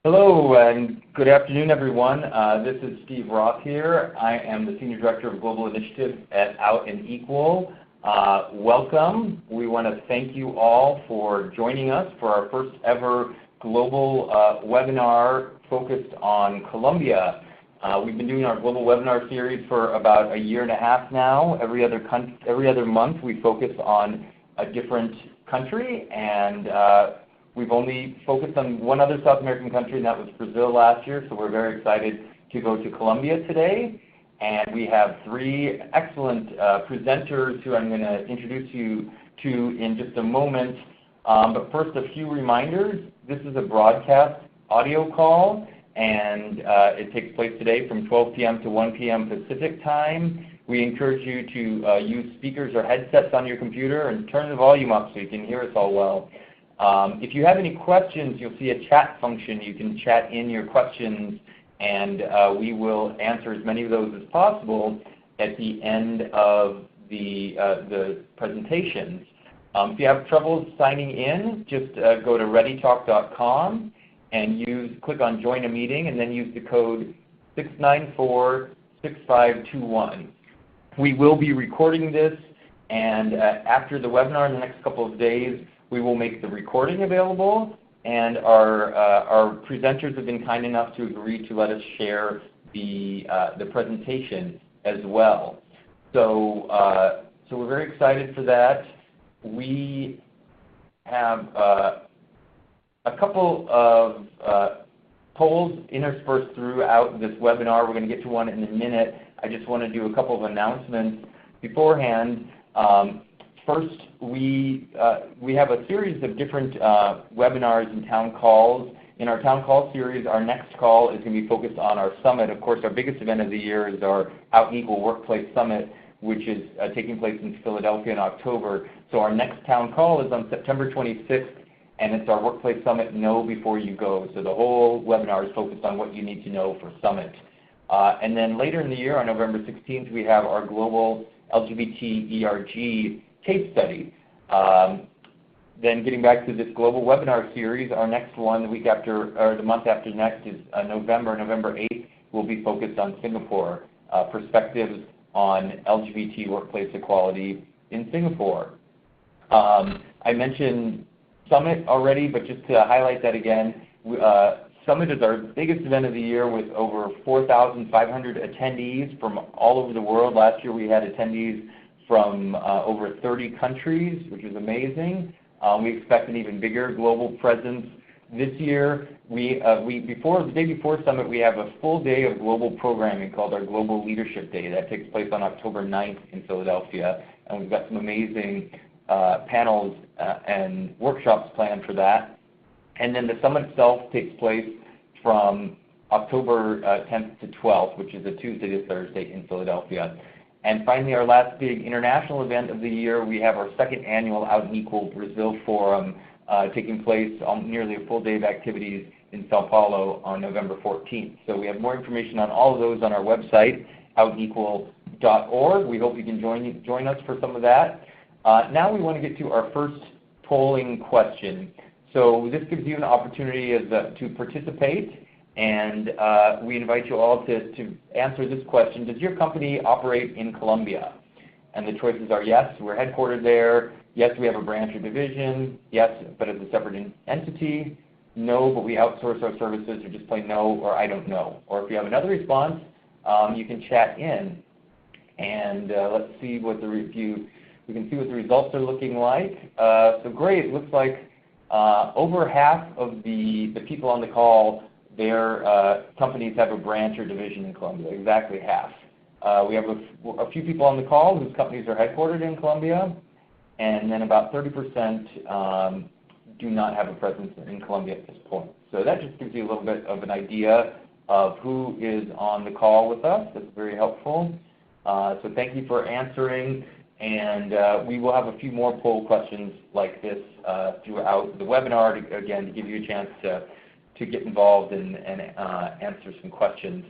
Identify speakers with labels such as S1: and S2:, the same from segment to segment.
S1: Hello and good afternoon, everyone. This is Steve Roth here. I am the Senior Director of Global Initiatives at Out and Equal. Welcome. We want to thank you all for joining us for our first ever global webinar focused on Colombia. We've been doing our global webinar series for about a year and a half now. Every other month we focus on a different country, and we've only focused on one other South American country, and that was Brazil last year, so we're very excited to go to Colombia today. And we have three excellent presenters who I'm going to introduce you to in just a moment. But first, a few reminders. This is a broadcast audio call, and it takes place today from 12 p.m. to 1 p.m. Pacific time. We encourage you to use speakers or headsets on your computer and turn the volume up so you can hear us all well. If you have any questions, you'll see a chat function. You can chat in your questions, and we will answer as many of those as possible at the end of the presentations. If you have trouble signing in, just go to readytalk.com and click on Join a Meeting, and then use the code 694-6521. We will be recording this, and after the webinar in the next couple of days, we will make the recording available, and our presenters have been kind enough to agree to let us share the presentation as well. So we're very excited for that. We have a couple of polls interspersed throughout this webinar. We're going to get to one in a minute. I just want to do a couple of announcements beforehand. First, we have a series of different webinars and town calls. In our town call series, our next call is going to be focused on our summit. Of course, our biggest event of the year is our Out and Equal Workplace Summit, which is taking place in Philadelphia in October. So our next town call is on September 26th, and it's our Workplace Summit Know Before You Go. So the whole webinar is focused on what you need to know for Summit. And then later in the year, on November 16th, we have our Global LGBT ERG case study. Then getting back to this global webinar series, our next one the week after, or the month after next, is November 8th, will be focused on Singapore, perspectives on LGBT workplace equality in Singapore. I mentioned Summit already, but just to highlight that again, Summit is our biggest event of the year with over 4,500 attendees from all over the world. Last year we had attendees from over 30 countries, which is amazing. We expect an even bigger global presence. This year, the day before Summit, we have a full day of global programming called our Global Leadership Day. That takes place on October 9th in Philadelphia, and we've got some amazing panels and workshops planned for that. And then the Summit itself takes place from October 10th to 12th, which is a Tuesday to Thursday in Philadelphia. And finally, our last big international event of the year, we have our second annual Out and Equal Brazil Forum taking place on nearly a full day of activities in Sao Paulo on November 14th. So we have more information on all of those on our website, outandequal.org. We hope you can join us for some of that. Now we want to get to our first polling question. So this gives you an opportunity to participate. And we invite you all to answer this question. Does your company operate in Colombia? And the choices are yes, we're headquartered there. Yes, we have a branch or division. Yes, but it's a separate entity. No, but we outsource our services, or just plain no, or I don't know. Or if you have another response, you can chat in. And let's see what we can see what the results are looking like. So great, it looks like over half of the people on the call, their companies have a branch or division in Colombia, exactly half. We have a few people on the call whose companies are headquartered in Colombia, and then about 30% do not have a presence in Colombia at this point. So that just gives you a little bit of an idea of who is on the call with us. That's very helpful. So thank you for answering, and we will have a few more poll questions like this throughout the webinar, to give you a chance to get involved and answer some questions.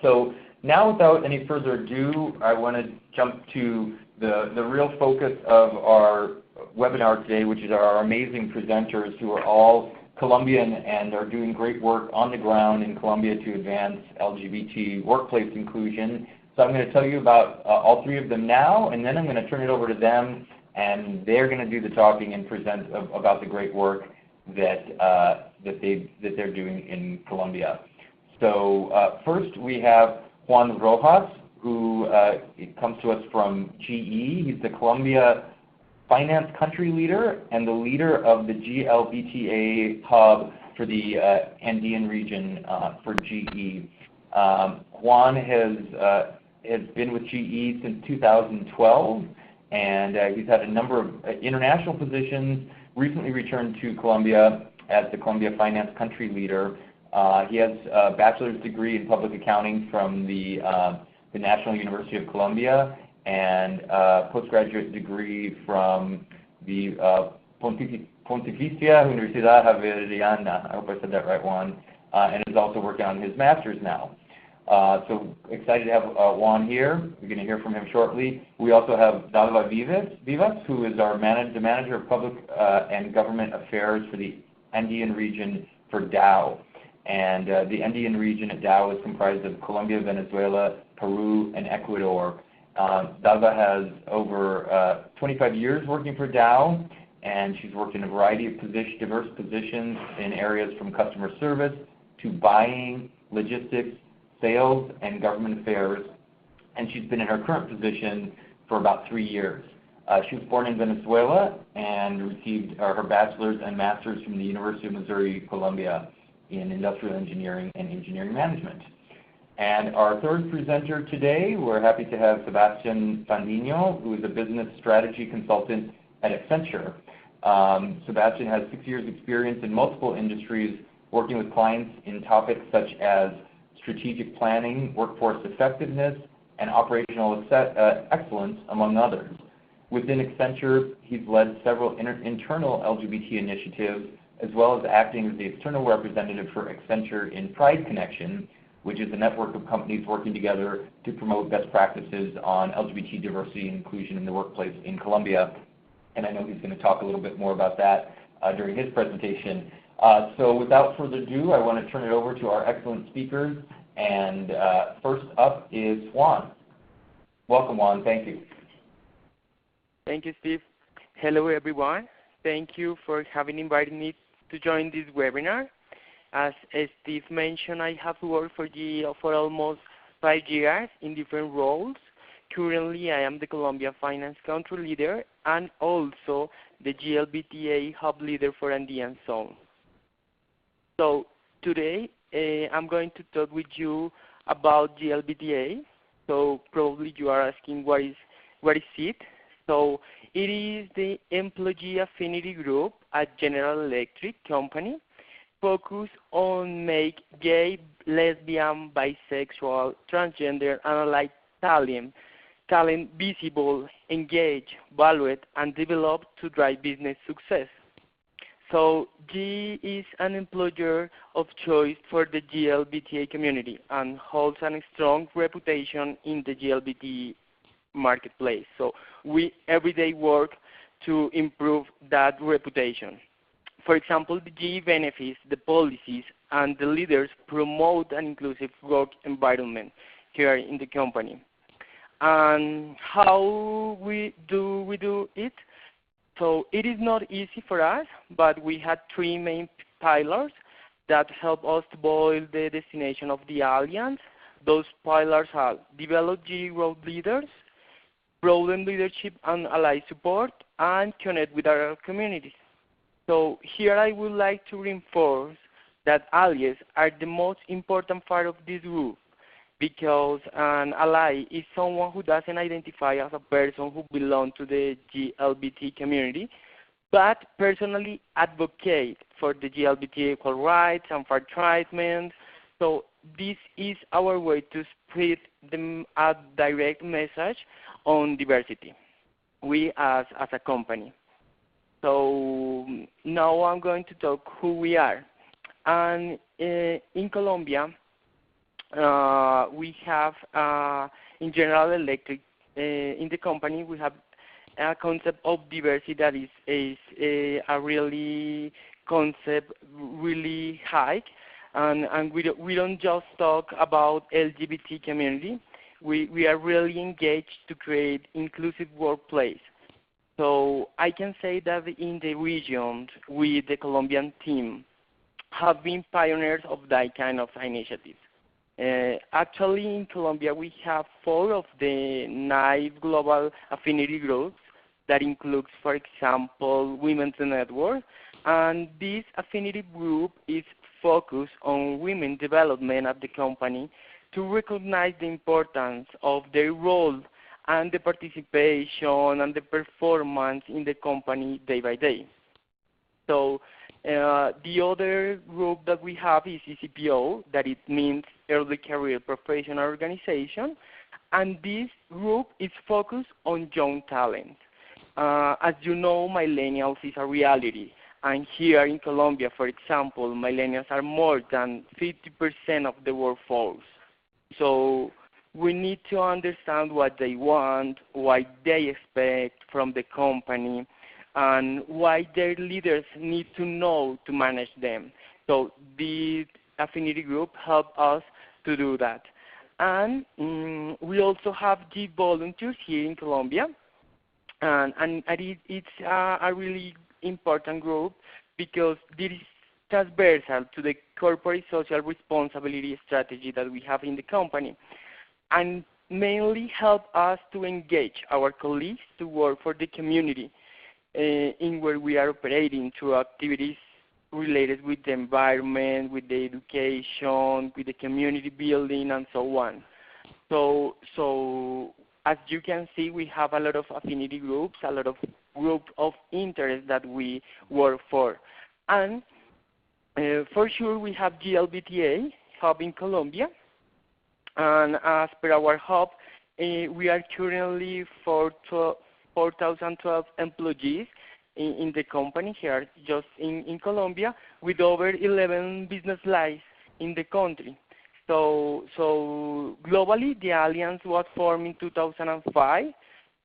S1: So now, without any further ado, I want to jump to the real focus of our webinar today, which is our amazing presenters who are all Colombian and are doing great work on the ground in Colombia to advance LGBT workplace inclusion. So I'm going to tell you about all three of them now, and then I'm going to turn it over to them, and they're going to do the talking and present about the great work that they're doing in Colombia. So first we have Juan Rojas, who comes to us from GE. He's the Colombia Finance Country Leader and the leader of the GLBTA hub for the Andean region for GE. Juan has been with GE since 2012, and he's had a number of international positions, recently returned to Colombia as the Colombia Finance Country Leader. He has a bachelor's degree in public accounting from the National University of Colombia and a postgraduate degree from the Pontificia Universidad Javeriana. I hope I said that right, Juan. And is also working on his master's now. So excited to have Juan here. We're going to hear from him shortly. We also have Dalva Vivas, who is the manager of public and government affairs for the Andean region for Dow. And the Andean region at Dow is comprised of Colombia, Venezuela, Peru, and Ecuador. Dalva has over 25 years working for Dow, and she's worked in a variety of diverse positions in areas from customer service to buying, logistics, sales, and government affairs. And she's been in her current position for about 3 years. She was born in Venezuela and received her bachelor's and master's from the University of Missouri, Columbia in industrial engineering and engineering management. And our third presenter today, we're happy to have Sebastian Fandino, who is a business strategy consultant at Accenture. Sebastian has 6 years experience in multiple industries, working with clients in topics such as strategic planning, workforce effectiveness, and operational excellence, among others. Within Accenture, he's led several internal LGBT initiatives, as well as acting as the external representative for Accenture in Pride Connection, which is a network of companies working together to promote best practices on LGBT diversity and inclusion in the workplace in Colombia. And I know he's going to talk a little bit more about that during his presentation. So without further ado, I want to turn it over to our excellent speakers. And first up is Juan. Welcome, Juan. Thank you.
S2: Thank you, Steve. Hello, everyone. Thank you for having invited me to join this webinar. As Steve mentioned, I have worked for GE for almost 5 years in different roles. Currently, I am the Colombia Finance Country Leader and also the GLBTA Hub Leader for Andean Zone. So today, I'm going to talk with you about GLBTA. So probably you are asking what is it? So it is the employee affinity group at General Electric company, focused on make gay, lesbian, bisexual, transgender, and allied talent visible, engaged, valued, and developed to drive business success. So GE is an employer of choice for the GLBTA community and holds a strong reputation in the GLBT marketplace. So we every day work to improve that reputation. For example, the GE benefits, the policies, and the leaders promote an inclusive work environment here in the company. And how we do it? So it is not easy for us, but we had 3 main pillars that help us to build the destination of the alliance. Those pillars are develop GE growth leaders, broaden leadership and ally support, and connect with our communities. So here I would like to reinforce that allies are the most important part of this group, because an ally is someone who doesn't identify as a person who belongs to the GLBT community, but personally advocate for the GLBT equal rights and fair treatment. So this is our way to spread a direct message on diversity, we as a company. So now I'm going to talk who we are. And in Colombia, we have, in General Electric, in the company, we have a concept of diversity that is a really concept really high, and we don't just talk about LGBT community. We are really engaged to create inclusive workplace. So I can say that in the region, with the Colombian team, have been pioneers of that kind of initiatives. Actually, in Colombia, we have 4 of the 9 global affinity groups that includes, for example, Women's Network. And this affinity group is focused on women development at the company to recognize the importance of their role and the participation and the performance in the company day by day. So the other group that we have is ECPO, that it means Early Career Professional Organization, and this group is focused on young talent. As you know, millennials is a reality, and here in Colombia, for example, millennials are more than 50% of the workforce. So we need to understand what they want, what they expect from the company, and why their leaders need to know to manage them. So the affinity group help us to do that. And we also have the volunteers here in Colombia, and it's a really important group because it is transversal to the corporate social responsibility strategy that we have in the company, and mainly help us to engage our colleagues to work for the community in where we are operating through activities related with the environment, with the education, with the community building, and so on. So as you can see, we have a lot of affinity groups, a lot of groups of interest that we work for. And for sure, we have GLBTA hub in Colombia. And as per our hub, we are currently 4,012 employees in the company here, just in Colombia, with over 11 business lines in the country. So globally, the alliance was formed in 2005.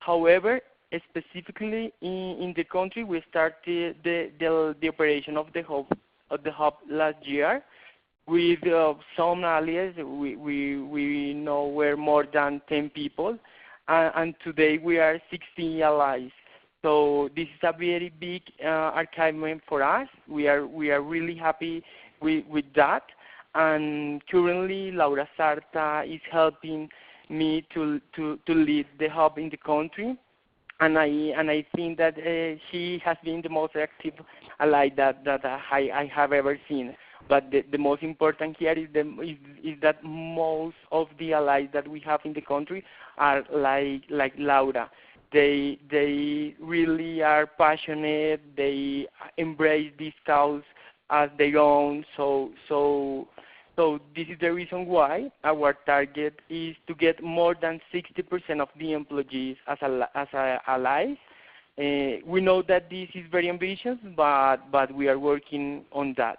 S2: However, specifically in the country, we started the operation of the hub last year. With some allies, we know we're more than 10 people, and today we are 16 allies. So this is a very big achievement for us. We are really happy with that. And currently, Laura Sarta is helping me to lead the hub in the country, and I think that she has been the most active ally that I have ever seen. But the most important here is that most of the allies that we have in the country are like Laura. They really are passionate. They embrace this cause as their own. So this is the reason why our target is to get more than 60% of the employees as allies. We know that this is very ambitious, but we are working on that.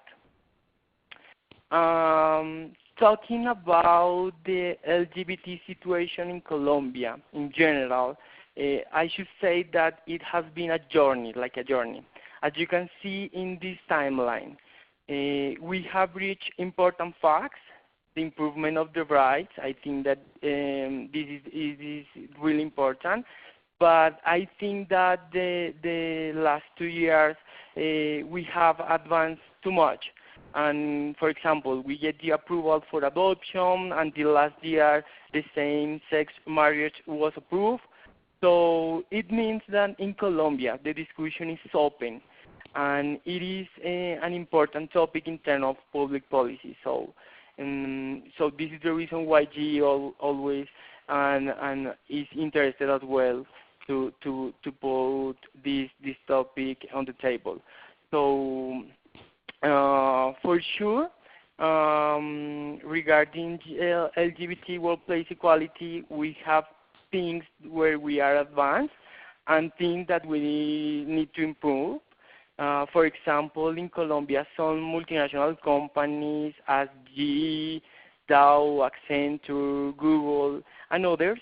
S2: Talking about the LGBT situation in Colombia in general, I should say that it has been a journey, like a journey. As you can see in this timeline, we have reached important facts, the improvement of the rights. I think that this is really important. But I think that the last 2 years we have advanced too much. And for example, we get the approval for adoption. Until last year, the same-sex marriage was approved. So it means that in Colombia, the discussion is open, and it is an important topic in terms of public policy. So this is the reason why GE always and is interested as well to put this topic on the table. So for sure, regarding LGBT workplace equality, we have things where we are advanced and things that we need to improve. For example, in Colombia, some multinational companies as GE, Dow, ACCENTURE, Google, and others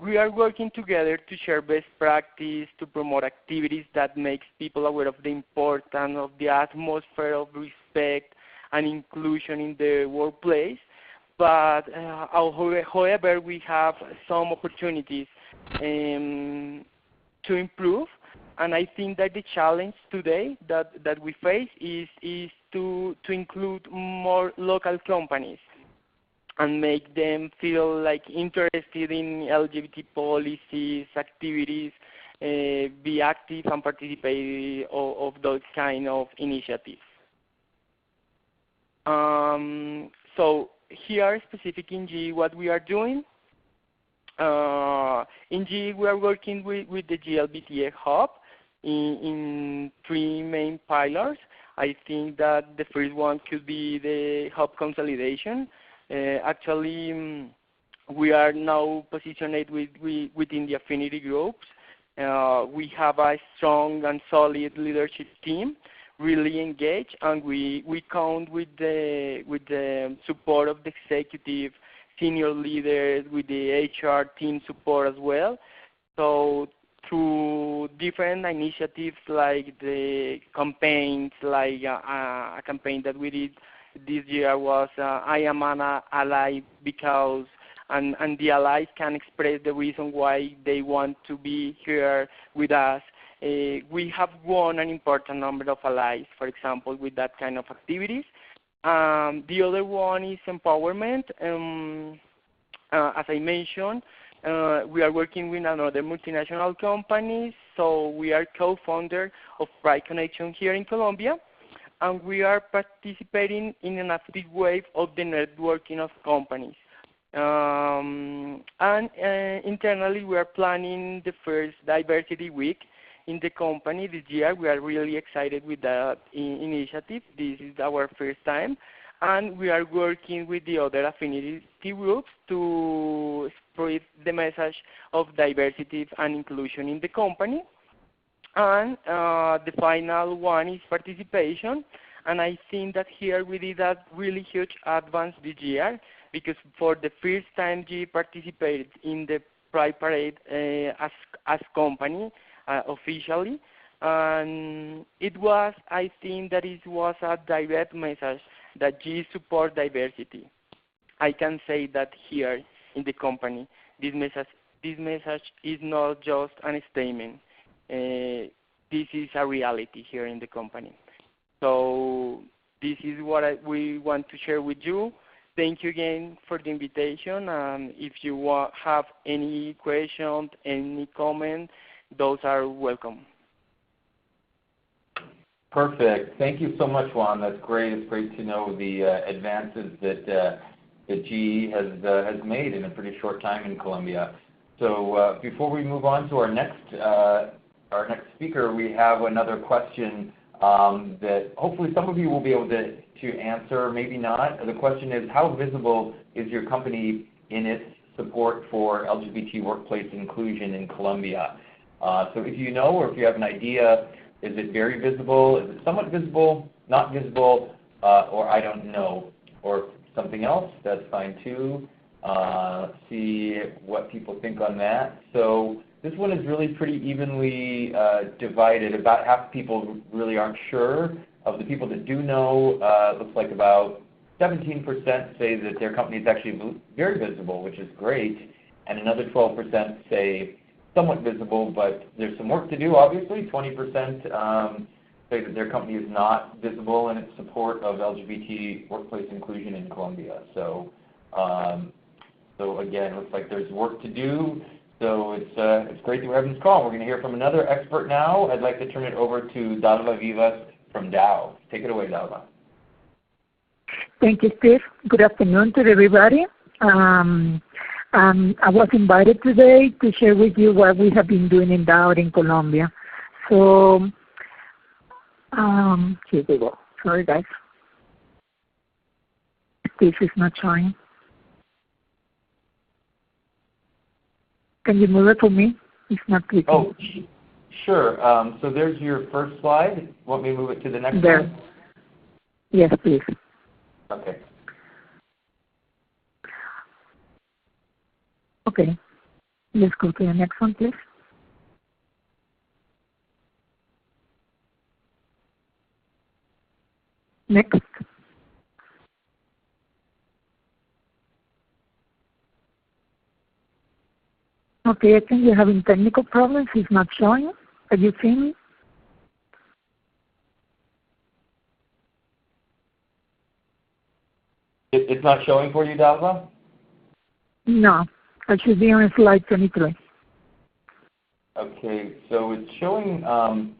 S2: we are working together to share best practice, to promote activities that makes people aware of the importance of the atmosphere of respect and inclusion in the workplace. But however, we have some opportunities to improve, and I think that the challenge today that we face is to include more local companies and make them feel like interested in LGBT policies, activities, be active and participate of those kind of initiatives. So here, specific in GE, what we are doing. In GE, we are working with the GLBTA hub in three main pillars. I think that the first one could be the hub consolidation. Actually, we are now positioned within the affinity groups. We have a strong and solid leadership team, really engaged, and we count with the support of the executive, senior leaders, with the HR team support as well. So through different initiatives like the campaigns, like a campaign that we did this year was I am an ally because, and the allies can express the reason why they want to be here with us. We have won an important number of allies, for example, with that kind of activities. The other one is empowerment. As I mentioned, we are working with another multinational company, so we are co-founder of Pride Connection here in Colombia, and we are participating in an active wave of the networking of companies. Internally, we are planning the first diversity week in the company this year. We are really excited with that initiative. This is our first time. And we are working with the other affinity groups to spread the message of diversity and inclusion in the company. And the final one is participation. And I think that here we did a really huge advance this year, because for the first time GE participated in the Pride Parade as company officially. And it was, I think that it was a direct message that GE support diversity. I can say that here in the company, this message is not just a statement. This is a reality here in the company. So this is what we want to share with you. Thank you again for the invitation. If you have any questions, any comment, those are welcome.
S1: Perfect. Thank you so much, Juan. That's great. It's great to know the advances that GE has made in a pretty short time in Colombia. So before we move on to our next speaker, we have another question that hopefully some of you will be able to answer, maybe not. The question is, how visible is your company in its support for LGBT workplace inclusion in Colombia? So if you know, or if you have an idea, is it very visible? Is it somewhat visible? Not visible? Or I don't know? Or something else? That's fine too. Let's see what people think on that. So this one is really pretty evenly divided. About half people really aren't sure. Of the people that do know, it looks like about 17% say that their company is actually very visible, which is great. And another 12% say somewhat visible, but there's some work to do, obviously. 20% say that their company is not visible in its support of LGBT workplace inclusion in Colombia. So, so again, it looks like there's work to do. So it's great that we're having this call. We're going to hear from another expert now. I'd like to turn it over to Dalva Vivas from Dow. Take it away, Dalva.
S3: Thank you, Steve. Good afternoon to everybody. I was invited today to share with you what we have been doing in Dow in Colombia. So here we go. Sorry, guys. This is not showing. Can you move it for me? It's not clicking.
S1: Oh, sure. So there's your first slide. Want me to move it to the next one?
S3: Yes, please.
S1: Okay.
S3: Okay. Let's go to the next one, please. Next. Okay, I think you're having technical problems. It's not showing. Have you seen?
S1: It's not showing for you, Dalva?
S3: No, I should be on slide 23.
S1: Okay, so it's showing, and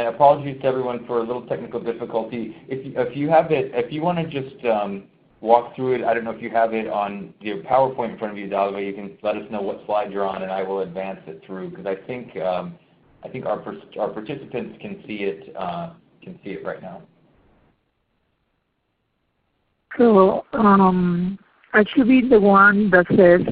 S1: apologies to everyone for a little technical difficulty. If you have it, if you want to just walk through it, I don't know if you have it on your PowerPoint in front of you, Dalva, you can let us know what slide you're on, and I will advance it through, because I think our participants can see it right now.
S3: So I should be the one that says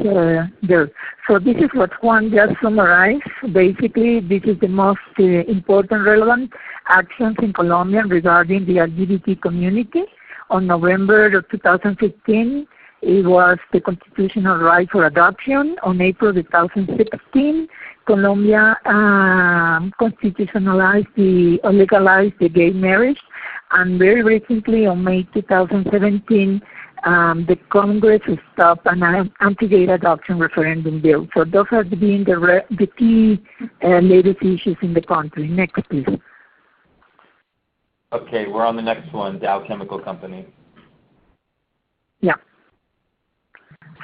S3: there. So this is what Juan just summarized. Basically, this is the most important relevant actions in Colombia regarding the LGBT community. On November of 2015, it was the constitutional right for adoption. On April 2016, Colombia constitutionalized or legalized the gay marriage. And very recently, on May 2017, the Congress stopped an anti-gay adoption referendum bill. So those have been the key latest issues in the country. Next, please.
S1: Okay, we're on the next one, Dow Chemical Company.
S3: Yeah.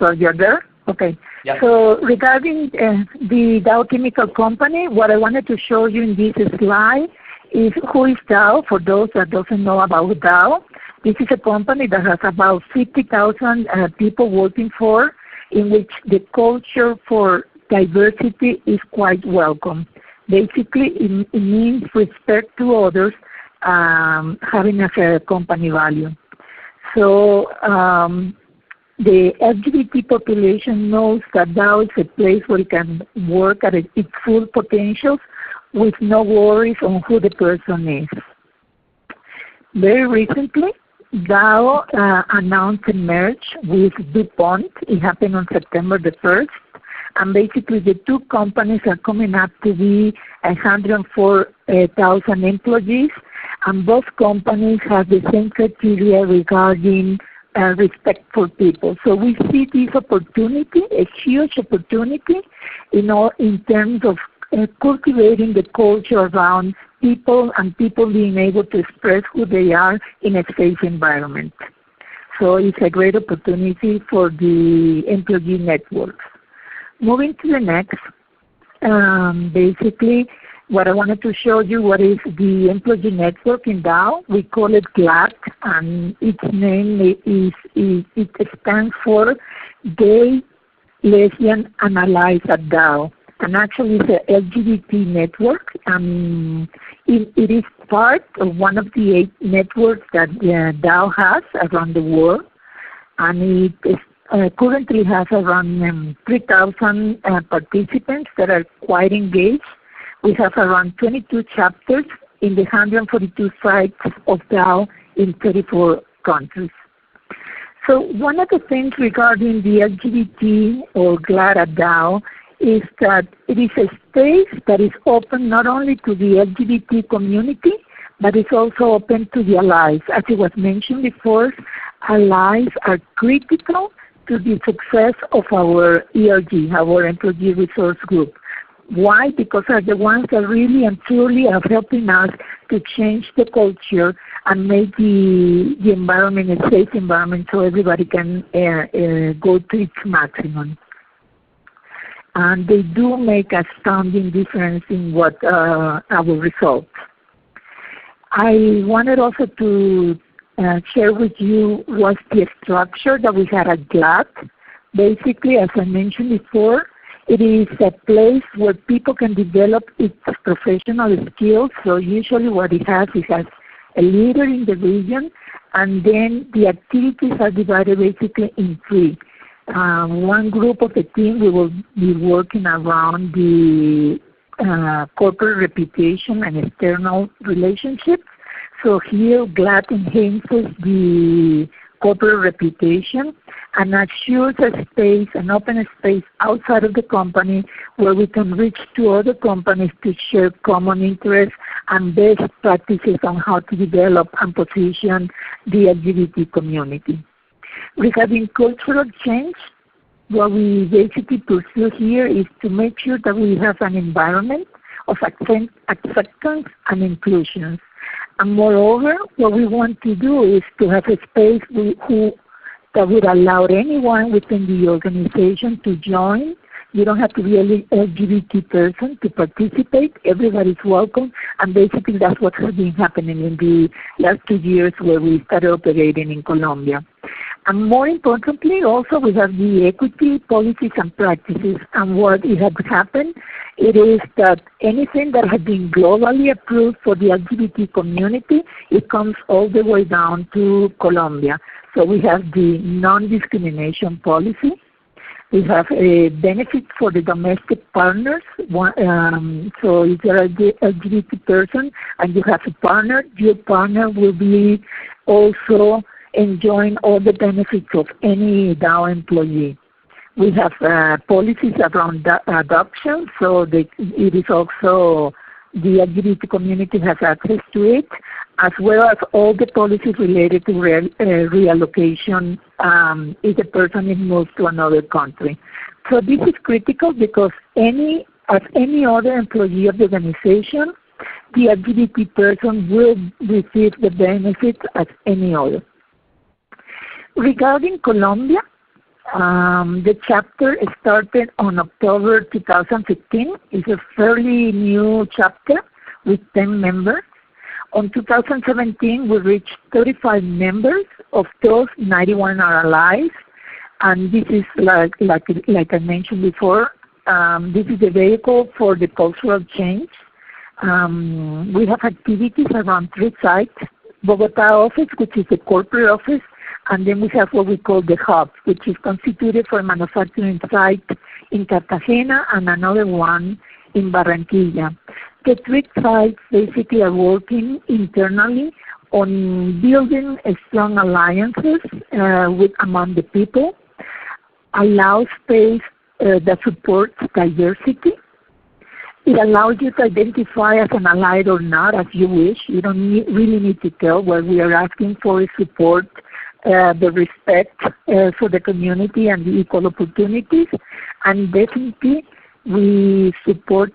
S3: So you're there? Okay.
S1: Yep.
S3: So regarding the Dow Chemical Company, what I wanted to show you in this slide is who is Dow. For those that doesn't know about Dow, this is a company that has about 50,000 people working for, in which the culture for diversity is quite welcome. Basically, it means respect to others, having as a company value. So the LGBT population knows that Dow is a place where it can work at its full potential with no worries on who the person is. Very recently, Dow announced a merge with DuPont. It happened on September the 1st. And basically, the two companies are coming up to be 104,000 employees. And both companies have the same criteria regarding respect for people. So we see this opportunity, a huge opportunity, in terms of cultivating the culture around people and people being able to express who they are in a safe environment. So it's a great opportunity for the employee networks. Moving to the next, basically what I wanted to show you what is the employee network in Dow. We call it GLAD, and its name it stands for Gay, Lesbian, and Allies at Dow. And actually it's an LGBT network. It is part of one of the 8 networks that Dow has around the world. And it currently has around 3,000 participants that are quite engaged. We have around 22 chapters in the 142 sites of Dow in 34 countries. So one of the things regarding the LGBT or GLAD at Dow is that it is a space that is open not only to the LGBT community, but it's also open to the allies. As it was mentioned before, allies are critical to the success of our ERG, our Employee Resource Group. Why? Because they're the ones that really and truly are helping us to change the culture and make the environment a safe environment so everybody can go to its maximum. And they do make a astounding difference in what our results. I wanted also to share with you what's the structure that we had at GLAD. Basically, as I mentioned before, it is a place where people can develop its professional skills. So usually what it has a leader in the region, and then the activities are divided basically in 3. One group of the team, we will be working around the corporate reputation and external relationships. So here GLAD enhances the corporate reputation, and assures a space, an open space outside of the company where we can reach to other companies to share common interests and best practices on how to develop and position the LGBT community. Regarding cultural change, what we basically pursue here is to make sure that we have an environment of acceptance and inclusion. And moreover, what we want to do is to have a space that would allow anyone within the organization to join. You don't have to be an LGBT person to participate. Everybody's welcome. And basically that's what has been happening in the last 2 years where we started operating in Colombia. And more importantly, also we have the equity policies and practices. And what it has happened, it is that anything that has been globally approved for the LGBT community, it comes all the way down to Colombia. So we have the non-discrimination policy. We have a benefit for the domestic partners. So if you're an LGBT person and you have a partner, your partner will be also enjoying all the benefits of any DAO employee. We have policies around adoption, so it is also the LGBT community has access to it, as well as all the policies related to reallocation if a person is moved to another country. So this is critical because as any other employee of the organization, the LGBT person will receive the benefits as any other. Regarding Colombia, the chapter started on October 2015. It's a fairly new chapter with 10 members. On 2017, we reached 35 members. Of those, 91 are alive. And this is, like I mentioned before, this is a vehicle for the cultural change. We have activities around 3 sites: Bogota office, which is the corporate office, and then we have what we call the hub, which is constituted for a manufacturing site in Cartagena and another one in Barranquilla. The 3 sites basically are working internally on building strong alliances among the people, allow space that supports diversity. It allows you to identify as an ally or not, as you wish. You don't really need to tell. What we are asking for is support, the respect for the community and the equal opportunities, and definitely we support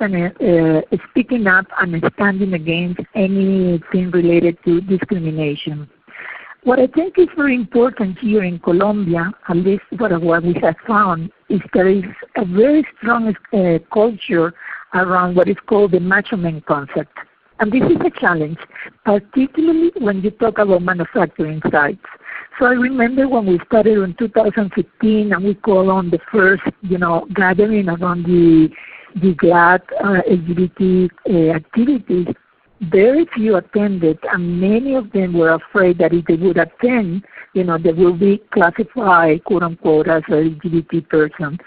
S3: speaking up and standing against anything related to discrimination. What I think is very important here in Colombia, at least what we have found, is there is a very strong culture around what is called the macho man concept. And this is a challenge, particularly when you talk about manufacturing sites. So I remember when we started in 2015 and we called on the first, gathering around the GLAD LGBT activities, very few attended, and many of them were afraid that if they would attend, they will be classified, quote unquote, as an LGBT person.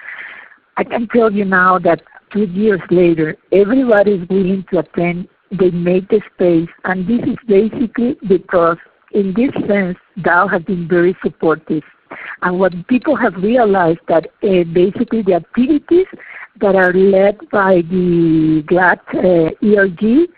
S3: I can tell you now that 2 years later, everybody is willing to attend. They make the space, and this is basically because, in this sense, DAO has been very supportive. And what people have realized that basically the activities that are led by the GLAD ERG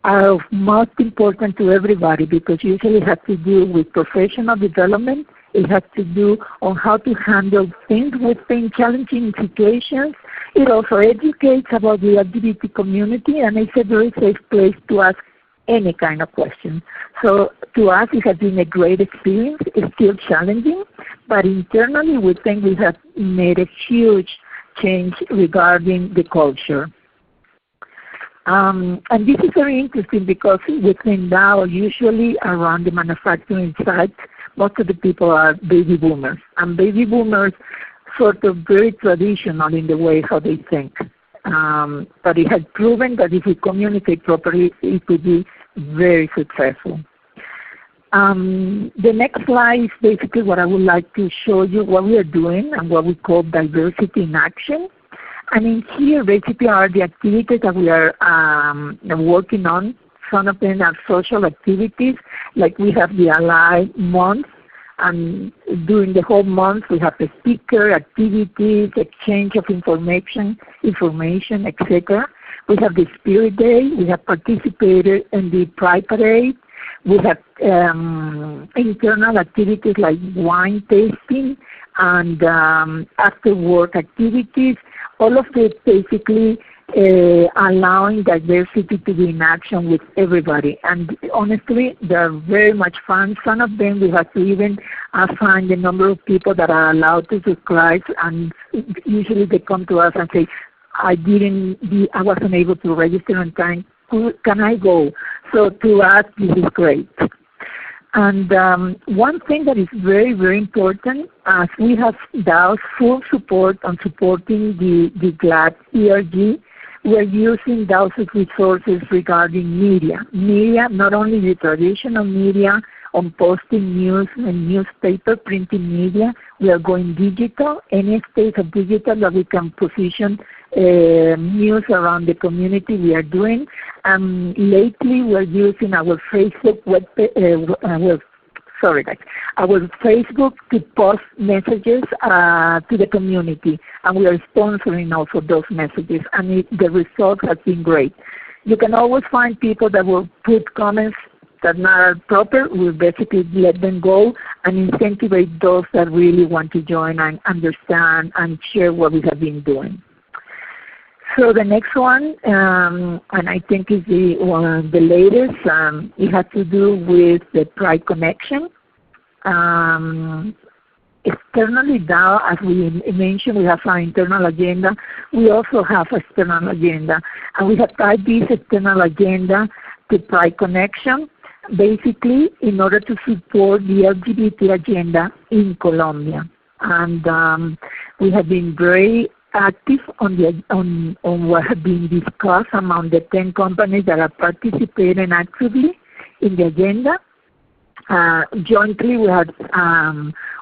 S3: are of most important to everybody, because usually it has to do with professional development. It has to do on how to handle things within challenging situations. It also educates about the LGBT community, and it's a very safe place to ask any kind of question. So to us, it has been a great experience. It's still challenging, but internally we think we have made a huge change regarding the culture. And this is very interesting because within DAO, usually around the manufacturing site, most of the people are baby boomers. And baby boomers sort of very traditional in the way how they think. But it has proven that if we communicate properly, it could be very successful. The next slide is basically what I would like to show you, what we are doing and what we call diversity in action. And in here basically are the activities that we are working on. Some of them are social activities, like we have the Ally Month, And during the whole month, we have the speaker, activities, exchange of information, etc. We have the Spirit Day. We have participated in the Pride Parade. We have internal activities like wine tasting and after-work activities. All of it basically allowing diversity to be in action with everybody. And honestly, they're very much fun. Some of them we have to even find the number of people that are allowed to subscribe, and usually they come to us and say, I wasn't able to register on time. Can I go? So to us, this is great. And one thing that is very, very important, as we have DAO's full support on supporting the GLAD ERG, we are using DAO's resources regarding media. Media, not only the traditional media on posting news and newspaper, printing media, we are going digital, any state of digital that we can position news around the community we are doing. Lately we are using our Facebook our Facebook to post messages to the community, and we are sponsoring also those messages, and the results have been great. You can always find people that will put comments that are not proper. We'll basically let them go and incentivize those that really want to join and understand and share what we have been doing. So the next one, and I think is the latest, it has to do with the Pride Connection. Externally DAO, as we mentioned, we have our internal agenda. We also have external agenda. And we have tied this external agenda to Pride Connection, basically in order to support the LGBT agenda in Colombia. And we have been very active on what has been discussed among the 10 companies that are participating actively in the agenda. Jointly, we have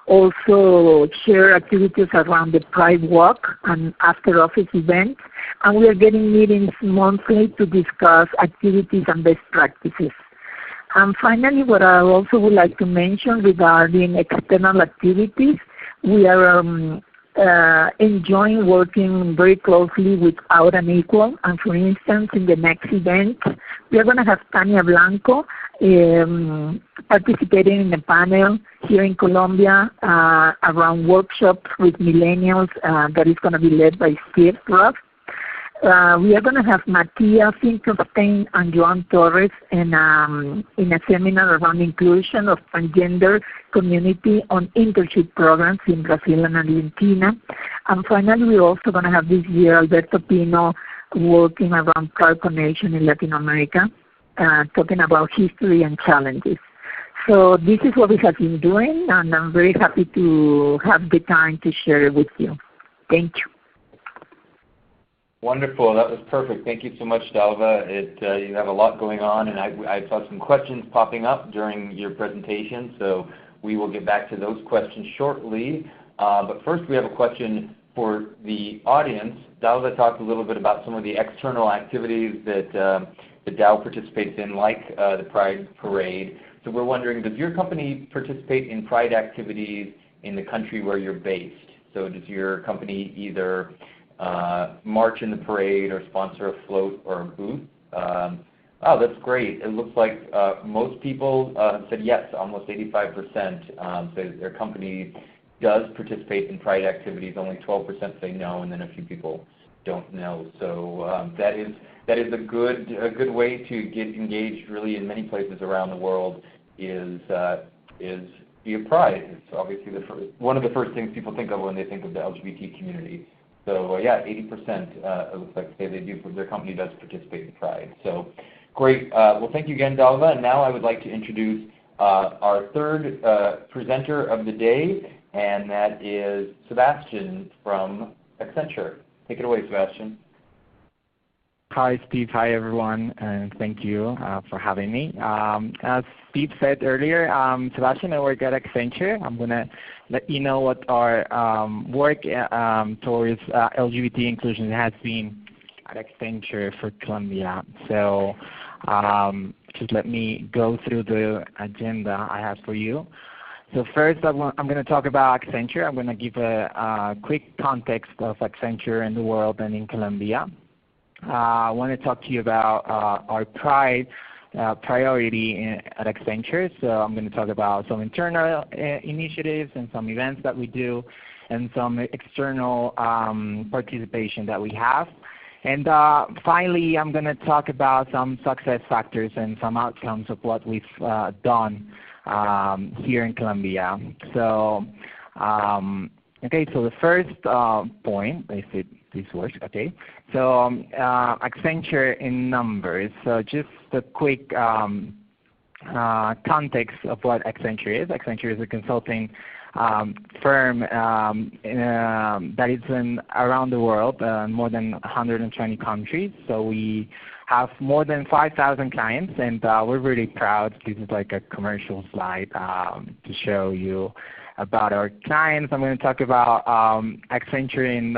S3: also shared activities around the Pride Walk and after office events, and we are getting meetings monthly to discuss activities and best practices. And finally, what I also would like to mention regarding external activities, we are enjoying working very closely with Out and Equal. And for instance, in the next event, we are going to have Tania Blanco participating in a panel here in Colombia around workshops with millennials that is going to be led by Steve Ruff. We are going to have Mattia Finkelstein and Joan Torres in a seminar around inclusion of transgender community on internship programs in Brazil and Argentina. And finally, we're also going to have this year Alberto Pino working around Pride Connection in Latin America, talking about history and challenges. So this is what we have been doing, and I'm very happy to have the time to share it with you. Thank you.
S1: Wonderful. That was perfect. Thank you so much, Dalva. You have a lot going on, and I saw some questions popping up during your presentation, so we will get back to those questions shortly. But first, we have a question for the audience. Dalva talked a little bit about some of the external activities that the DAO participates in, like the Pride Parade. So we're wondering, does your company participate in Pride activities in the country where you're based? So does your company either march in the parade or sponsor a float or a booth? Oh, that's great. It looks like most people said yes, almost 85% say their company does participate in Pride activities. Only 12% say no, and then a few people don't know. So that is a good way to get engaged really in many places around the world is via Pride. It's obviously one of the first things people think of when they think of the LGBT community. So yeah, 80% it looks like say they do. Their company does participate in Pride. So great. Well, thank you again, Dalva. And now I would like to introduce our third presenter of the day, and that is Sebastian from ACCENTURE. Take it away, Sebastian.
S4: Hi, Steve. Hi, everyone, and thank you for having me. As Steve said earlier, Sebastian, I work at ACCENTURE. I'm going to let you know what our work towards LGBT inclusion has been at ACCENTURE for Colombia. So just let me go through the agenda I have for you. So first I'm going to talk about Accenture. I'm going to give a quick context of Accenture in the world and in Colombia. I want to talk to you about our priority at Accenture. So I'm going to talk about some internal initiatives and some events that we do and some external participation that we have. And finally, I'm going to talk about some success factors and some outcomes of what we've done here in Colombia. So, okay, so the first point, if this works, okay. So Accenture in numbers. So just a quick context of what Accenture is. Accenture is a consulting firm that is around the world, more than 120 countries. So we have more than 5,000 clients, and we're really proud. This is like a commercial slide to show you about our clients. I'm going to talk about Accenture in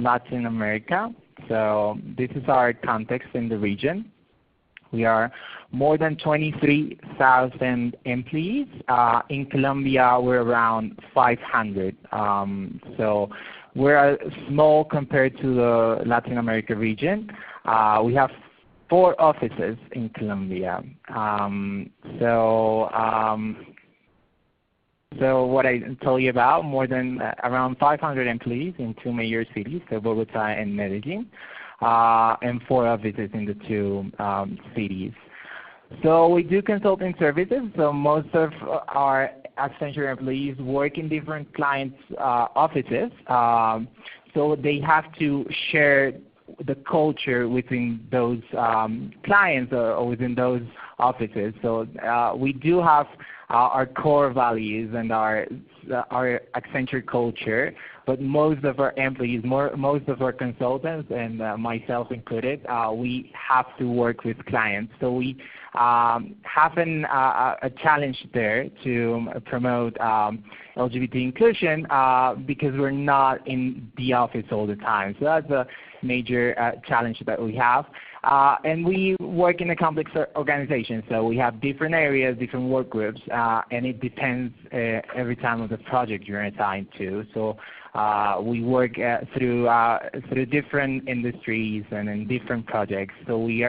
S4: Latin America. So this is our context in the region. We are more than 23,000 employees. In Colombia, we're around 500. So we're small compared to the Latin America region. We have 4 offices in Colombia. So what I told you about, more than around 500 employees in 2 major cities, so Bogota and Medellin, and 4 offices in the 2 cities. So we do consulting services. So most of our Accenture employees work in different clients' offices. So they have to share the culture within those clients or within those offices. So we do have our core values and our Accenture culture, but most of our employees, most of our consultants, and myself included, we have to work with clients. So we have a challenge there to promote LGBT inclusion because we're not in the office all the time. So that's a major challenge that we have. And we work in a complex organization, so we have different areas, different work groups, and it depends every time of the project you're assigned to. So we work through different industries and in different projects. So we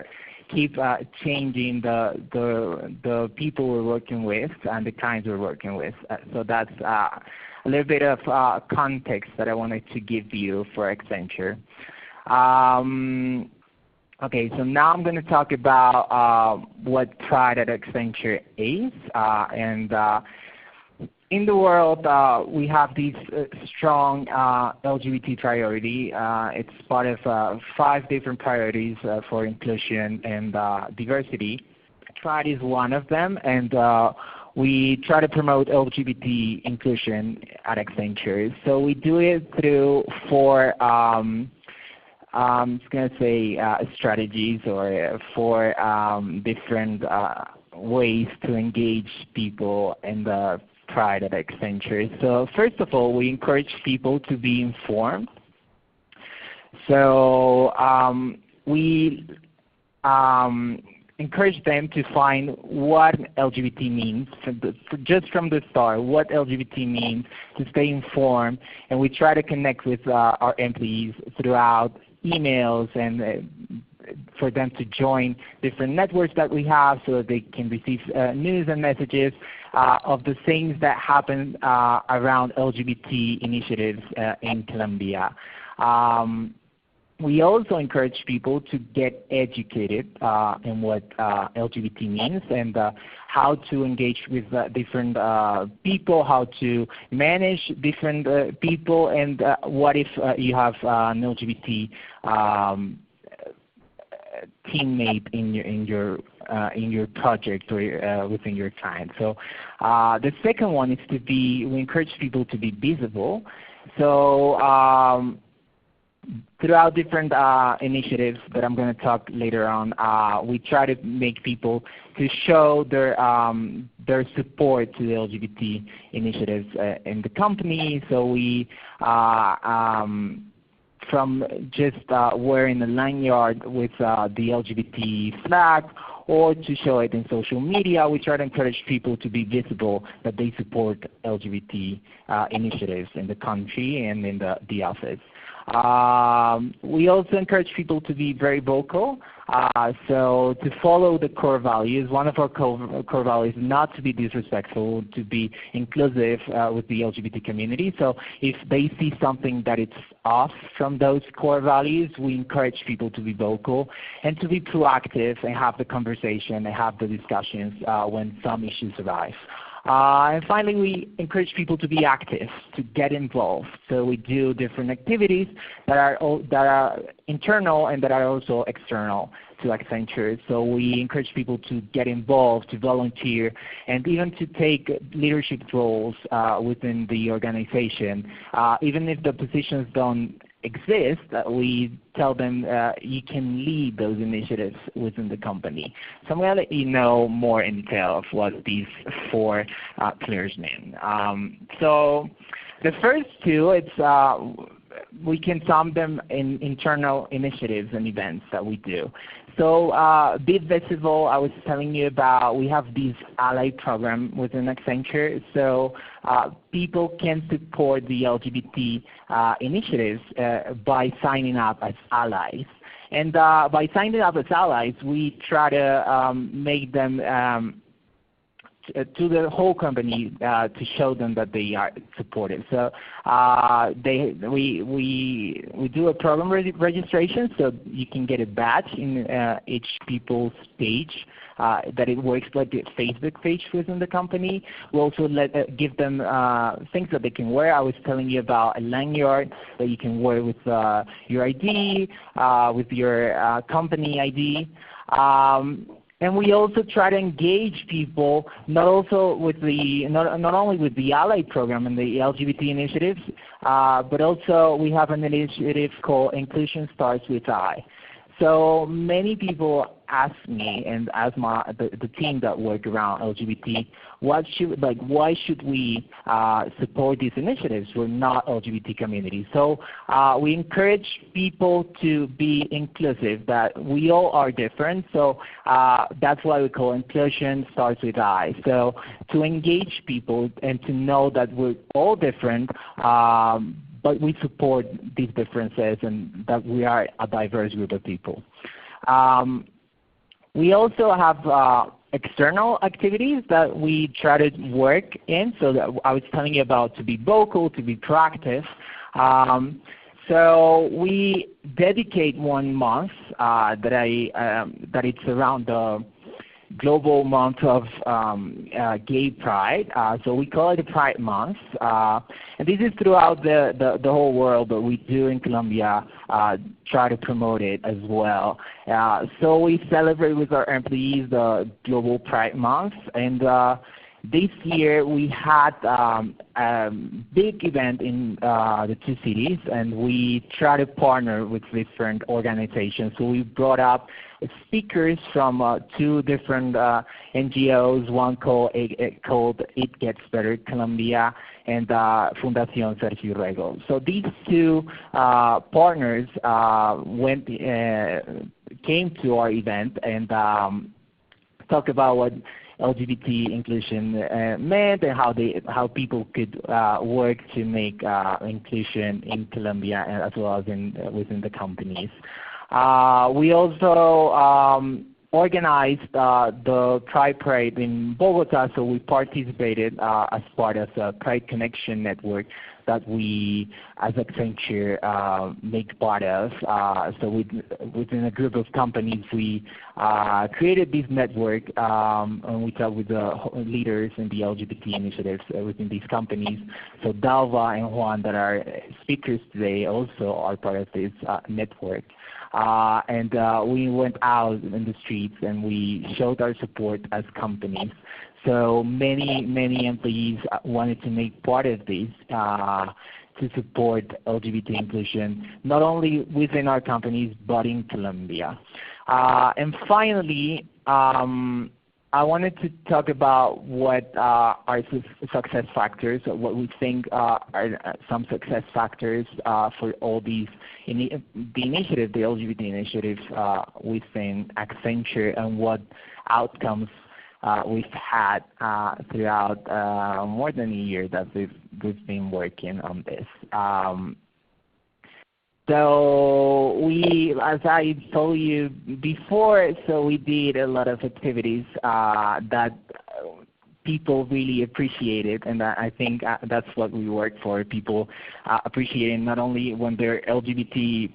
S4: keep changing the people we're working with and the clients we're working with. So that's a little bit of context that I wanted to give you for Accenture. Okay, so now I'm going to talk about what Pride at Accenture is. In the world, we have this strong LGBT priority. It's part of 5 different priorities for inclusion and diversity. Pride is one of them, and we try to promote LGBT inclusion at Accenture. So we do it through 4 I'm just going to say strategies or 4 different ways to engage people in the Pride at Accenture. So first of all, we encourage people to be informed. So we encourage them to find what LGBT means, just from the start, what LGBT means, to stay informed, and we try to connect with our employees throughout emails and for them to join different networks that we have so that they can receive news and messages of the things that happen around LGBT initiatives in Colombia. We also encourage people to get educated in what LGBT means and how to engage with different people, how to manage different people, and what if you have an LGBT teammate in your project or within your client. So the second one is we encourage people to be visible. So throughout different initiatives that I'm going to talk later on, we try to make people to show their support to the LGBT initiatives in the company. So we from just wearing a lanyard with the LGBT flag, or to show it in social media. We try to encourage people to be visible that they support LGBT initiatives in the country and in the office. We also encourage people to be very vocal, so to follow the core values. One of our core values is not to be disrespectful, to be inclusive with the LGBT community. So if they see something that it's off from those core values, we encourage people to be vocal and to be proactive and have the conversation and have the discussions when some issues arise. And finally, we encourage people to be active, to get involved. So we do different activities that are internal and that are also external to Accenture. So we encourage people to get involved, to volunteer, and even to take leadership roles within the organization. Even if the positions don't exist, we tell them you can lead those initiatives within the company. So I'm going to let you know more in detail of what these 4 pillars mean. So the first 2, it's we can sum them in internal initiatives and events that we do. So Be Visible, I was telling you about, we have this ally program within Accenture. So people can support the LGBT initiatives by signing up as allies. And by signing up as allies, we try to make them to the whole company to show them that they are supportive. So we do a program registration, so you can get a badge in each people's page that it works like the Facebook page within the company. We also give them things that they can wear. I was telling you about a lanyard that you can wear with your ID, with your company ID. And we also try to engage people, not only with the Ally program and the LGBT initiatives, but also we have an initiative called Inclusion Starts with I. So many people ask me and ask the team that work around LGBT, why should we support these initiatives? We're not LGBT community. So we encourage people to be inclusive, that we all are different. So that's why we call Inclusion Starts with I. So to engage people and to know that we're all different, but we support these differences and that we are a diverse group of people. We also have external activities that we try to work in. So that I was telling you about to be vocal, to be proactive. So we dedicate 1 month that it's around the global month of gay pride. So we call it the Pride Month. And this is throughout the whole world, but we do in Colombia try to promote it as well. So we celebrate with our employees the Global Pride Month. And this year we had a big event in the 2 cities, and we try to partner with different organizations. So we brought up speakers from 2 different NGOs, one called It Gets Better Colombia and Fundación Sergio Rego. So these 2 partners came to our event and talked about what LGBT inclusion meant and how people could work to make inclusion in Colombia as well as within the companies. We also organized the Pride Parade in Bogota, so we participated as part of the Pride Connection Network that we, as Accenture, make part of. So within a group of companies, we created this network, and we talked with the leaders in the LGBT initiatives within these companies. So Dalva and Juan, that are speakers today, also are part of this network. And we went out in the streets and we showed our support as companies. So many employees wanted to make part of this to support LGBT inclusion, not only within our companies but in Colombia. And finally, I wanted to talk about what are success factors, what we think are some success factors for all these the LGBT initiatives within Accenture, and what outcomes we've had throughout more than a year that we've been working on this. So as I told you before, so we did a lot of activities that people really appreciated, and I think that's what we work for. People appreciating not only when they're LGBT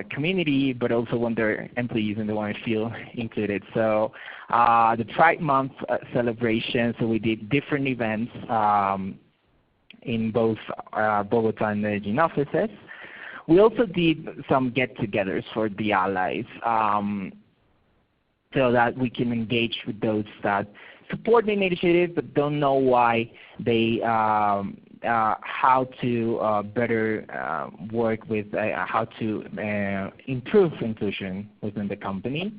S4: community, but also when they're employees and they want to feel included. So the Pride Month celebration, so we did different events in both Bogota and Medellin offices. We also did some get-togethers for the allies so that we can engage with those that support the initiative but don't know why they how to better work with how to improve inclusion within the company.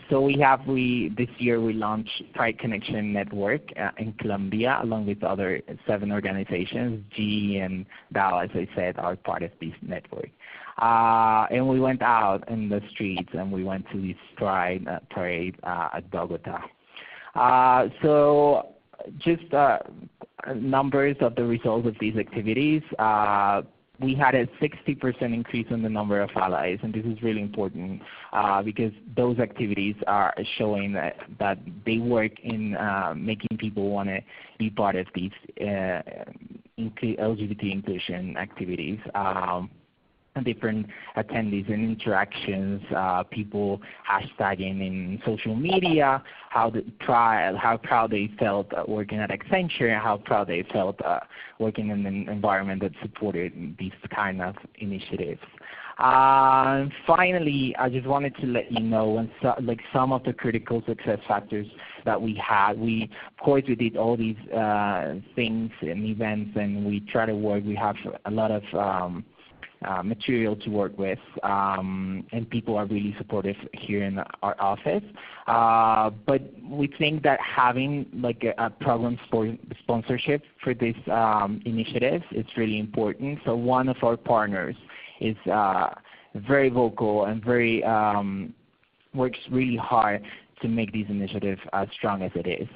S4: So this year we launched Pride Connection Network in Colombia, along with other 7 organizations. G and DAO, as I said, are part of this network. And we went out in the streets and we went to this Pride parade at Bogota. So just numbers of the results of these activities. We had a 60% increase in the number of allies, and this is really important because those activities are showing that they work in making people want to be part of these LGBT inclusion activities. Different attendees and interactions, people hashtagging in social media, how proud they felt working at Accenture, how proud they felt working in an environment that supported these kind of initiatives. Finally, I just wanted to let you know some of the critical success factors that we had. Of course, we did all these things and events, and we try to work. We have a lot of material to work with, and people are really supportive here in our office. But we think that having a program sponsorship for this initiative is really important. So one of our partners is very vocal and very works really hard to make these initiatives as strong as it is.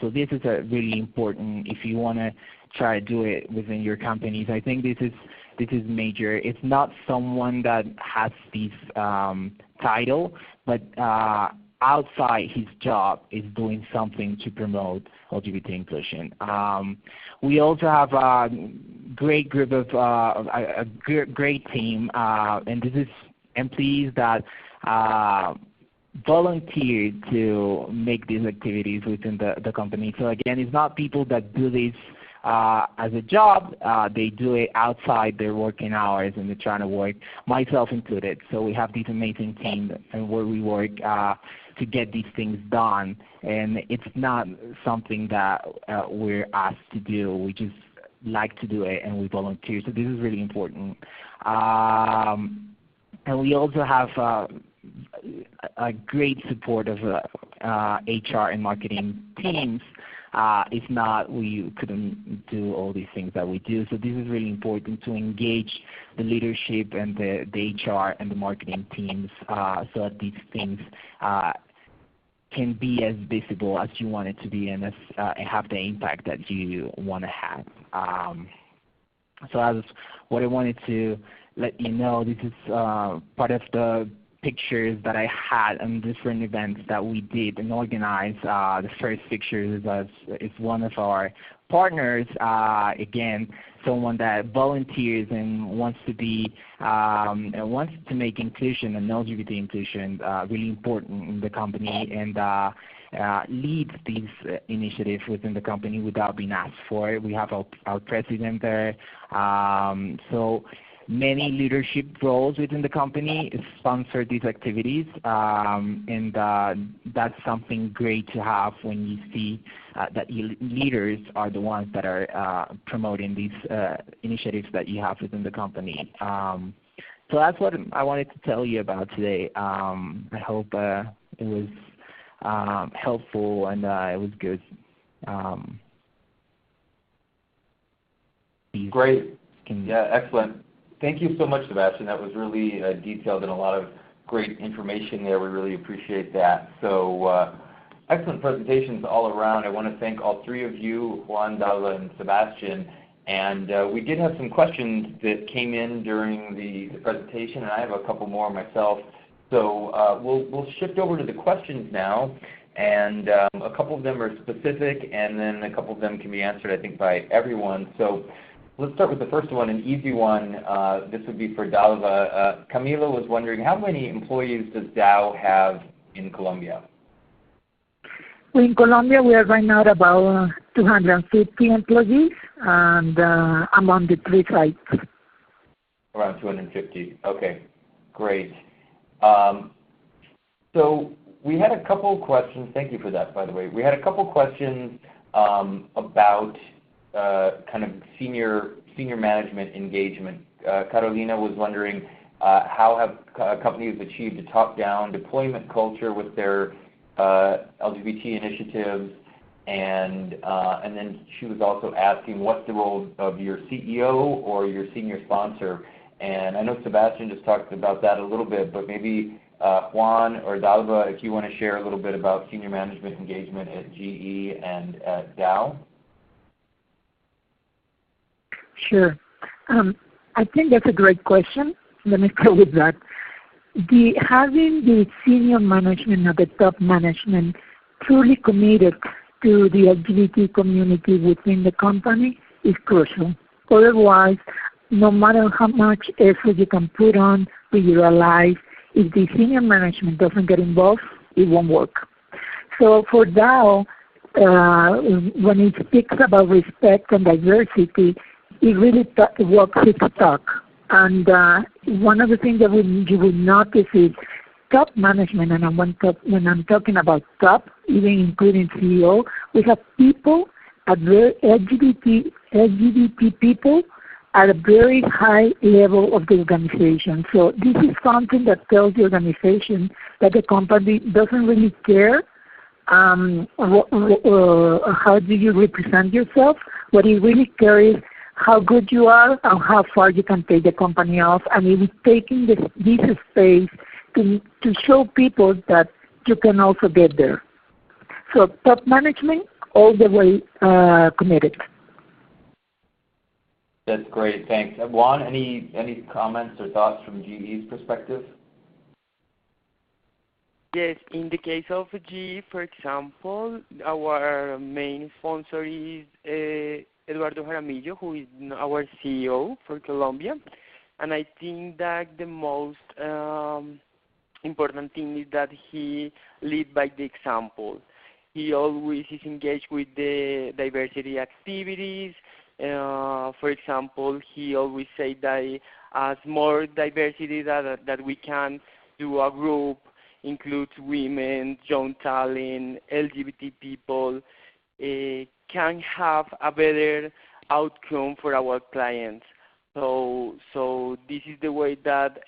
S4: So this is really important if you want to try to do it within your companies. I think this is major. It's not someone that has this title, but outside his job is doing something to promote LGBT inclusion. We also have a great group of a great team, and this is employees that volunteered to make these activities within the company. So again, it's not people that do this as a job. They do it outside their working hours, and they're trying to work, myself included. So we have this amazing team and where we work to get these things done. And it's not something that we're asked to do. We just like to do it, and we volunteer. So this is really important. And we also have a great support of HR and marketing teams. If not, we couldn't do all these things that we do. So this is really important to engage the leadership and the HR and the marketing teams so that these things can be as visible as you want it to be, and have the impact that you want to have. So that's what I wanted to let you know. This is part of the pictures that I had on different events that we did and organized. The first picture is one of our partners, again, someone that volunteers and wants to make inclusion and LGBT inclusion really important in the company, and leads these initiatives within the company without being asked for it. We have our president there. So many leadership roles within the company sponsor these activities, and that's something great to have when you see that leaders are the ones that are promoting these initiatives that you have within the company. So that's what I wanted to tell you about today. I hope it was helpful, and it was good.
S1: Great. Yeah, excellent. Thank you so much, Sebastian. That was really detailed and a lot of great information there. We really appreciate that. So excellent presentations all around. I want to thank all three of you, Juan, Dalva, and Sebastian. And we did have some questions that came in during the presentation, and I have a couple more myself. So we'll shift over to the questions now. And a couple of them are specific, and then a couple of them can be answered, I think, by everyone. So let's start with the first one, an easy one. This would be for Dalva. Camila was wondering, how many employees does Dow have in Colombia?
S3: Well, in Colombia, we are right now at about 250 employees, and among the 3 sites.
S1: Around 250. Okay, great. So we had a couple questions. Thank you for that, by the way. We had a couple questions about kind of senior management engagement. Carolina was wondering how have companies achieved a top-down deployment culture with their LGBT initiatives, and then she was also asking what's the role of your CEO or your senior sponsor. And I know Sebastian just talked about that a little bit, but maybe Juan or Dalva, if you want to share a little bit about senior management engagement at GE and at Dow.
S3: Sure. I think that's a great question. Let me start with that. Having the senior management or the top management truly committed to the LGBT community within the company is crucial. Otherwise, no matter how much effort you can put on to your life, if the senior management doesn't get involved, it won't work. So for Dow, when it speaks about respect and diversity, it really walks its talk. And one of the things that you will notice is top management, and when I'm talking about top, even including CEO, we have people at very LGBT people at a very high level of the organization. So this is something that tells the organization that the company doesn't really care how do you represent yourself. What it really cares is how good you are and how far you can take the company off. And it is taking this space to show people that you can also get there. So top management all the way committed.
S1: That's great, thanks. Juan, any comments or thoughts from GE's perspective?
S2: Yes, in the case of GE, for example, our main sponsor is Eduardo Jaramillo, who is our CEO for Colombia. And I think that the most important thing is that he leads by the example. He always is engaged with the diversity activities. For example, he always says that as more diversity that we can do a group, includes women, young talent, LGBT people, can have a better outcome for our clients. So this is the way that,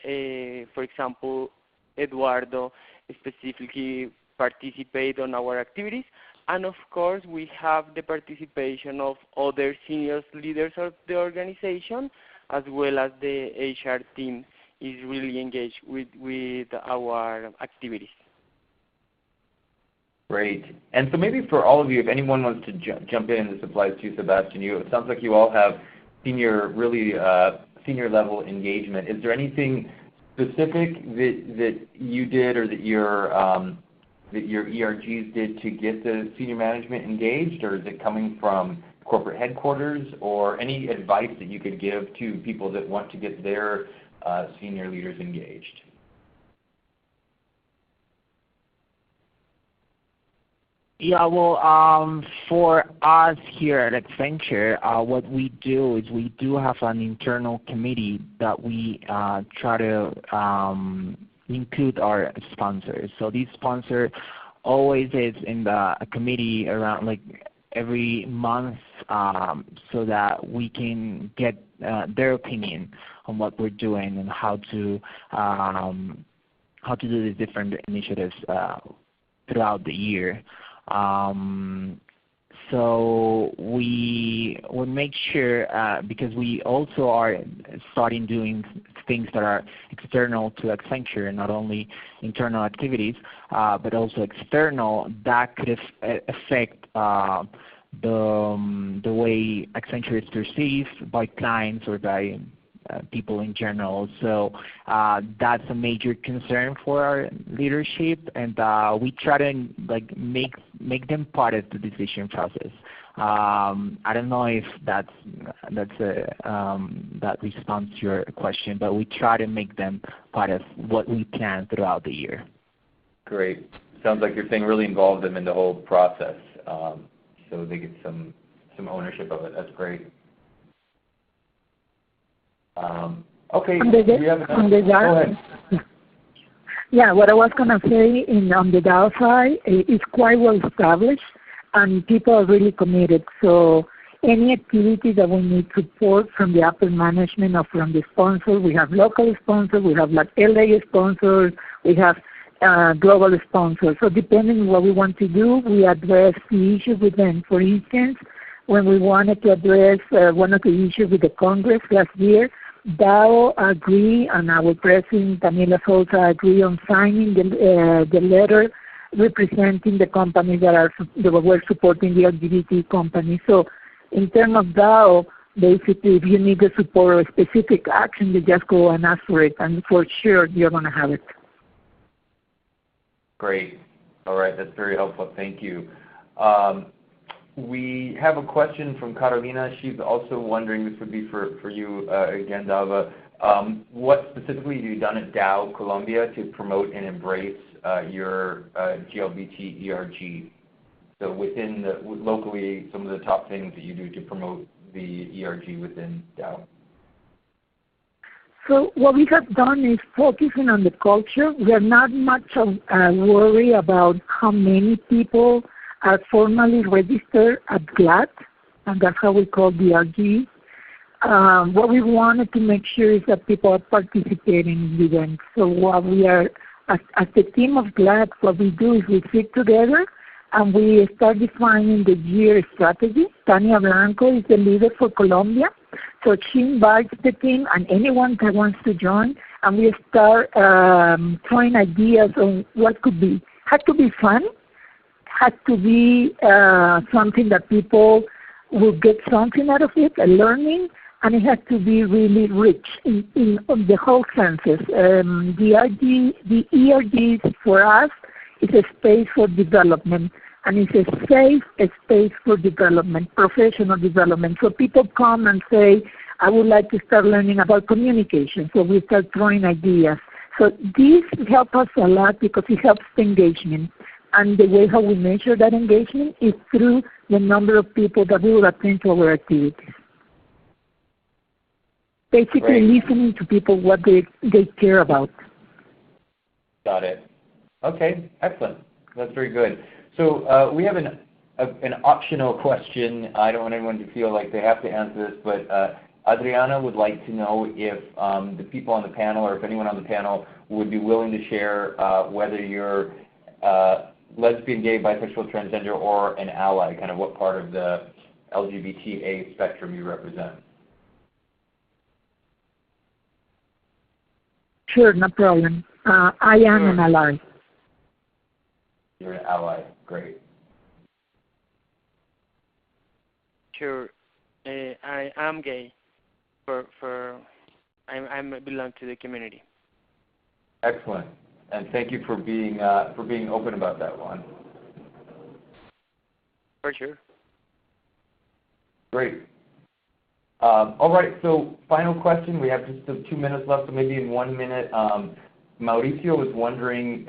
S2: for example, Eduardo specifically participate on our activities. And of course, we have the participation of other senior leaders of the organization, as well as the HR team is really engaged with our activities.
S1: Great. And so maybe for all of you, if anyone wants to jump in, this applies to you, Sebastian. It sounds like you all have senior level engagement. Is there anything specific that you did or that your ERGs did to get the senior management engaged, or is it coming from corporate headquarters, or any advice that you could give to people that want to get their senior leaders engaged?
S4: Yeah, well, for us here at Accenture, what we do is we do have an internal committee that we try to include our sponsors. So this sponsor always is in the committee around like every month, so that we can get their opinion on what we're doing and how to do these different initiatives throughout the year. So we will make sure, because we also are starting doing things that are external to Accenture, not only internal activities, but also external, that could affect the way Accenture is perceived by clients or by people in general. So that's a major concern for our leadership, and we try to make them part of the decision process. I don't know if that responds to your question, but we try to make them part of what we plan throughout the year.
S1: Great. Sounds like you're saying really involve them in the whole process, so they get some ownership of it. That's great. Okay. Do you have another? Go ahead.
S3: Yeah, what I was going to say on the DAO side, it's quite well established, and people are really committed. So any activity that we need support from the upper management or from the sponsor, we have local sponsors, we have like LA sponsors, we have global sponsors. So depending on what we want to do, we address the issue with them. For instance, when we wanted to address one of the issues with the Congress last year, DAO agreed, and our president, Camila Sousa, agreed on signing the letter representing the companies that were supporting the LGBT companies. So in terms of DAO, basically, if you need the support or a specific action, you just go and ask for it, and for sure you're going to have it.
S1: Great. All right, that's very helpful. Thank you. We have a question from Carolina. She's also wondering, this would be for you again, Dava, what specifically have you done at DAO Colombia to promote and embrace your GLBT ERG? So within locally, some of the top things that you do to promote the ERG within DAO.
S3: So what we have done is focusing on the culture. We are not much worried about how many people are formally registered at GLAD, and that's how we call the ERG. What we wanted to make sure is that people are participating in the event. So what we are, as the team of GLAD, what we do is we sit together and we start defining the year strategy. Tania Blanco is the leader for Colombia. So she invites the team and anyone that wants to join, and we start throwing ideas on what could be. Had to be fun, had to be something that people will get something out of it, a learning, and it has to be really rich in the whole senses. The ERG for us is a space for development, and it's a safe space for development, professional development. So people come and say, I would like to start learning about communication. So we start throwing ideas. So this helps us a lot because it helps the engagement. And the way how we measure that engagement is through the number of people that will attend to our activities. Basically listening to people what they care about.
S1: Got it. Okay, excellent. That's very good. So we have an optional question. I don't want anyone to feel like they have to answer this, but Adriana would like to know if the people on the panel, or if anyone on the panel would be willing to share whether you're lesbian, gay, bisexual, transgender, or an ally, kind of what part of the LGBTA spectrum you represent.
S3: Sure, no problem. I am an ally.
S1: You're an ally. Great.
S2: Sure. I am gay. I belong to the community.
S1: Excellent. And thank you for being open about that one.
S2: For sure.
S1: Great. All right, so final question. We have just 2 minutes left, so maybe in 1 minute. Mauricio was wondering,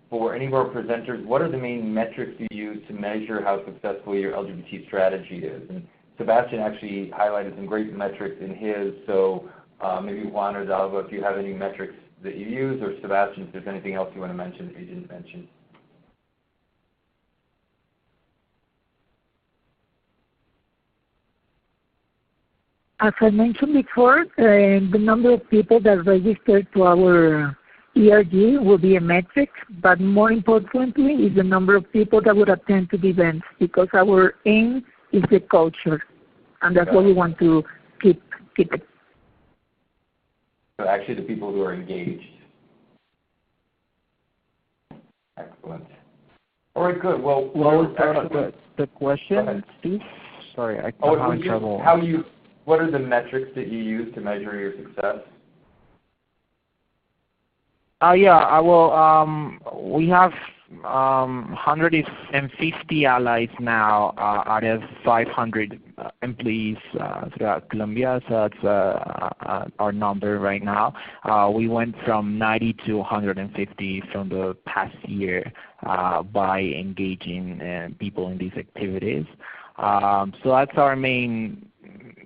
S1: for any of our presenters, what are the main metrics you use to measure how successful your LGBT strategy is? And Sebastian actually highlighted some great metrics in his, so maybe Juan or Dalva, if you have any metrics that you use, or Sebastian, if there's anything else you want to mention that you didn't mention. As
S3: I mentioned before, the number of people that registered to our ERG will be a metric, but more importantly is the number of people that would attend to the events, because our aim is the culture, and that's what we want to keep it.
S1: So actually the people who are engaged. Excellent. All right, good. Well,
S4: the question, Steve? Sorry, I'm having trouble.
S1: What are the metrics that you use to measure your success?
S4: Yeah, we have 150 allies now out of 500 employees throughout Colombia, so that's our number right now. We went from 90 to 150 from the past year by engaging people in these activities. So that's our main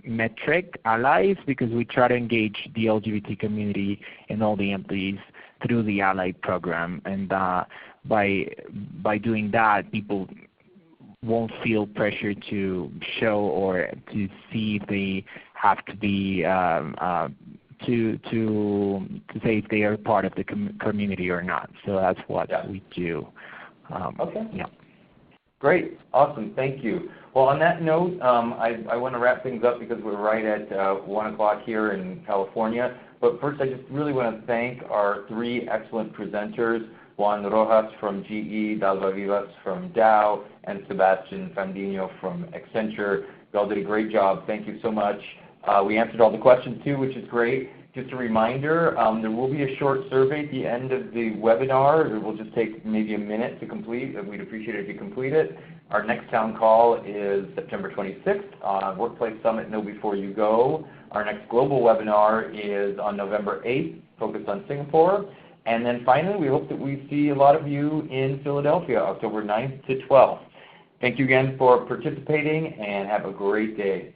S4: metric, allies, because we try to engage the LGBT community and all the employees through the ally program, and by doing that, people won't feel pressure to show or to see if they have to be to say if they are part of the community or not. So that's what we do.
S1: Okay.
S4: Yeah.
S1: Great. Awesome. Thank you. Well, on that note, I want to wrap things up because we're right at 1 o'clock here in California. But first, I just really want to thank our 3 excellent presenters, Juan Rojas from GE, Dalva Vivas from Dow, and Sebastian Fandino from Accenture. You all did a great job. Thank you so much. We answered all the questions too, which is great. Just a reminder, there will be a short survey at the end of the webinar. It will just take maybe a minute to complete. We'd appreciate it if you complete it. Our next town call is September 26th, Workplace Summit Know Before You Go. Our next global webinar is on November 8th, focused on Singapore. And then finally, we hope that we see a lot of you in Philadelphia, October 9th to 12th. Thank you again for participating, and have a great day.